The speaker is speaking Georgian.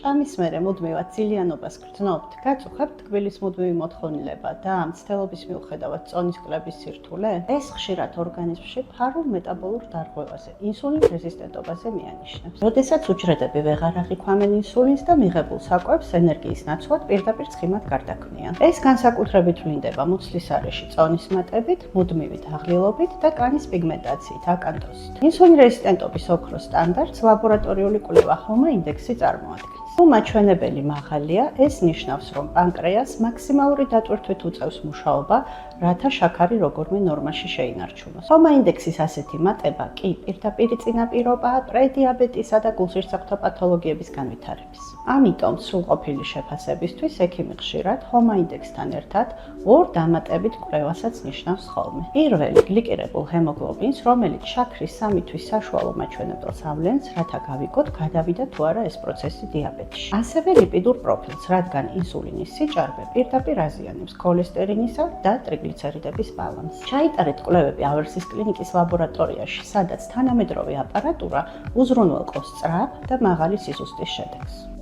ამის მერე მუდმივად ძილიანობას გრძნობთ, გაწუხებთ ტკბილის მუდმივი მოთხოვნილება და მცდელობის მიუხედავად წონის კლების სირთულე, ეს ხშირად ორგანიზმში ფარულ მეტაბოლურ დარღვევაზე, ინსულინის რეზისტენტობაზე მიანიშნებს. როდესაც უჯრედები ვეღარ აღიქვამენ ინსულინს და მიღებულ საკვებს ენერგიის ნაცვლად პირდაპირ ცხიმად გარდაქმნიან. ეს განსაკუთრებით ვლინდება მუცლის არეში წონის მატებით, მუდმივი დაღლილობით და კანის პიგმენტაციით, აკანტოზით. ინსულინ რეზისტენტობის ოქროს სტანდარტს ლაბორატორიული კვლევა HOMA ინდექსი წარმოადგენს. თუ მაჩვენებელი მაღალია, ეს ნიშნავს, რომ პანკრეას მაქსიმალური დატვირთვით უწევს მუშაობა, რათა შაქარი როგორმე ნორმაში შეინარჩუნოს. HOMA ინდექსის ასეთი მატება კი პირდაპირი წინაპირობაა პრედიაბეტისა და გულსისხლძარღვთა პათოლოგიების განვითარების. ამიტომ სრულყოფილი შეფასებისთვის ექიმი ხშირად HOMA ინდექსთან ერთად ორ დამატებით კვლევასაც ნიშნავს ხოლმე. პირველი გლიკირებულ ჰემოგლობინს, რომელიც შაქრის 3 თვის საშუალო მაჩვენებელს ავლენს, რათა გავიგოთ, გადავიდა თუ არა ეს პროცესი დიაბეტში. ასევე ლიპიდურ პროფილს, რადგან ინსულინის სიჭარბე პირდაპირ აზიანებს ქოლესტერინისა და ტრიგლიცერიდების ბალანსს. ჩაიტარეთ კვლევები ავერსის კლინიკის ლაბორატორიაში, სადაც თანამედროვე აპარატურა უზრუნველყოფს სწრაფ და მაღალი სიზუსტის შედეგს.